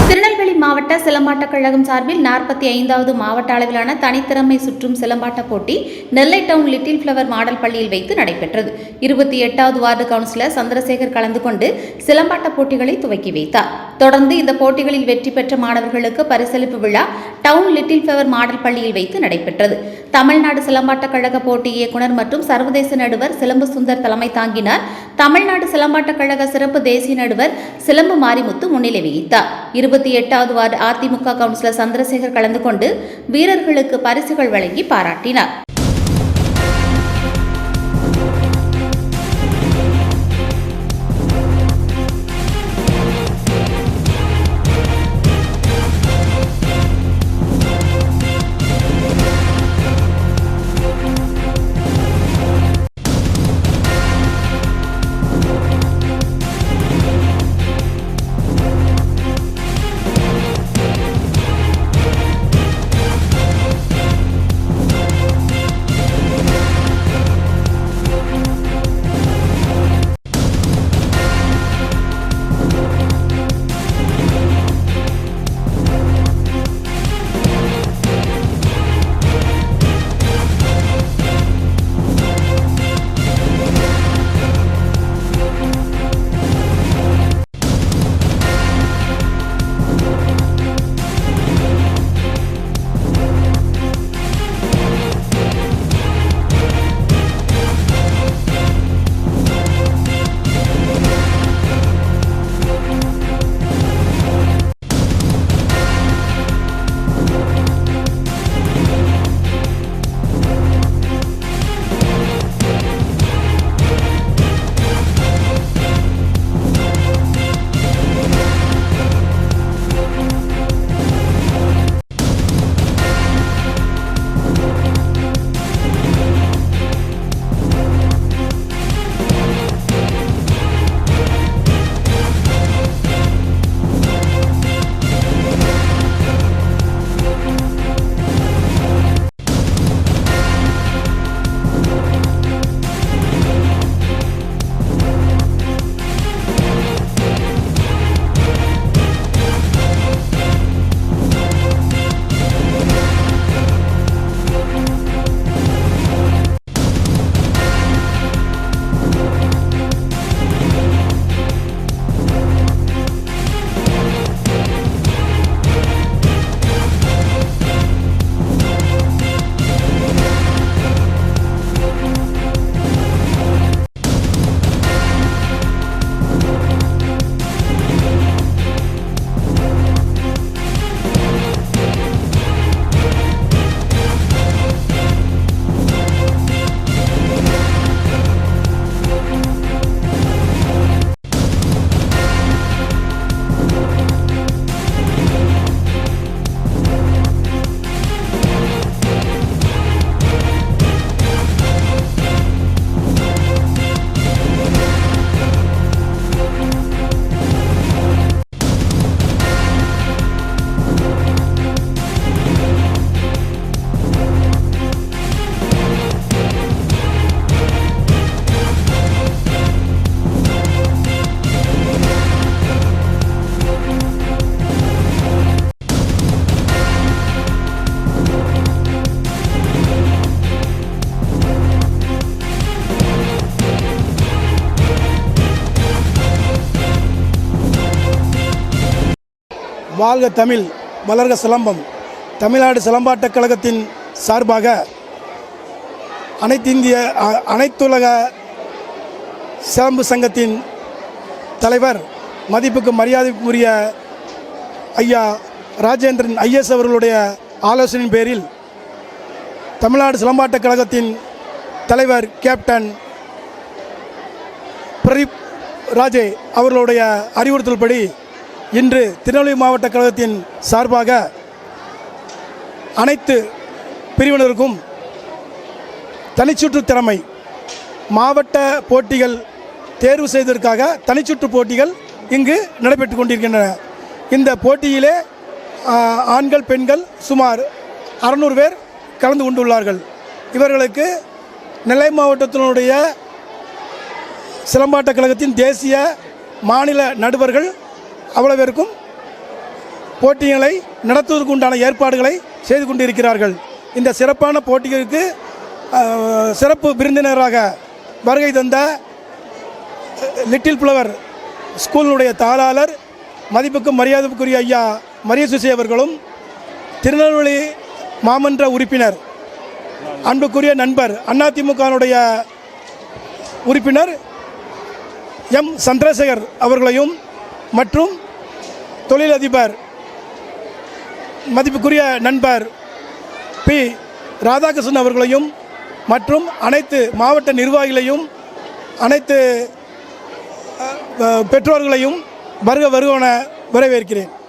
திருநெல்வேலி மாவட்ட சிலம்பாட்டக் கழகம் சார்பில் 45வது மாவட்ட அளவிலான தனித்திறமை சுற்றும் சிலம்பாட்ட போட்டி நெல்லை டவுன் லிட்டில் ஃப்ளவர் மாடல் பள்ளியில் வைத்து நடைபெற்றது. 28வது வார்டு கவுன்சிலர் சந்திரசேகர் கலந்து கொண்டு சிலம்பாட்ட போட்டிகளை துவக்கி வைத்தார். தொடர்ந்து இந்த போட்டிகளில் வெற்றி பெற்ற மாணவர்களுக்கு பரிசளிப்பு விழா டவுன் லிட்டில் ஃப்ளவர் மாடல் பள்ளியில் வைத்து நடைபெற்றது. தமிழ்நாடு சிலம்பாட்டக் கழக போட்டி இயக்குநர் மற்றும் சர்வதேச நடுவர் சிலம்பு சுந்தர் தலைமை தாங்கினார். தமிழ்நாடு சிலம்பாட்டக் கழக சிறப்பு தேசிய நடுவர் சிலம்பு மாரிமுத்து முன்னிலை வகித்தார். 28வது வார்டு அதிமுக கவுன்சிலர் சந்திரசேகர் கலந்து கொண்டு வீரர்களுக்கு பரிசுகள் வழங்கி பாராட்டினார். வாழ்க தமிழ், வளர்க சிலம்பம். தமிழ்நாடு சிலம்பாட்டக் கழகத்தின் சார்பாக அனைத்துலக சிலம்பு சங்கத்தின் தலைவர் மதிப்புக்கு மரியாதைக்குரிய ஐயா ராஜேந்திரன் ஐஎஸ் அவர்களுடைய ஆலோசனையின் பேரில் தமிழ்நாடு சிலம்பாட்டக் கழகத்தின் தலைவர் கேப்டன் பிரதீப் ராஜே அவர்களுடைய அறிவுறுத்தல்படி இன்று திருநெல்வேலி மாவட்ட கழகத்தின் சார்பாக அனைத்து பிரிவினருக்கும் தனிச்சுற்று திறமை மாவட்ட போட்டிகள் தேர்வு செய்வதற்காக தனிச்சுற்று போட்டிகள் இங்கு நடைபெற்று கொண்டிருக்கின்றன. இந்த போட்டியிலே ஆண்கள் பெண்கள் சுமார் 600 பேர் கலந்து கொண்டுள்ளார்கள். இவர்களுக்கு நெல்லை மாவட்டத்தினுடைய சிலம்பாட்டக் கழகத்தின் தேசிய மாநில நடுவர்கள் அவ்வளவு பேருக்கும் போட்டிகளை நடத்துவதற்கு உண்டான ஏற்பாடுகளை செய்து கொண்டிருக்கிறார்கள். இந்த சிறப்பான போட்டிகளுக்கு சிறப்பு விருந்தினராக வருகை தந்த லிட்டில் ஃப்ளவர் ஸ்கூலினுடைய தாளாளர் மதிப்புக்கும் மரியாதைக்குரிய ஐயா மரியசுசை அவர்களும், திருநெல்வேலி மாமன்ற உறுப்பினர் அன்புக்குரிய நண்பர் அதிமுகனுடைய உறுப்பினர் எம் சந்திரசேகர் அவர்களையும், மற்றும் தொழிலதிபர் மதிப்புக்குரிய நண்பர் பி ராதாகிருஷ்ணன் அவர்களையும், மற்றும் அனைத்து மாவட்ட நிர்வாகிகளையும், அனைத்து பெற்றோர்களையும் வருக வருகவென வரவேற்கிறேன்.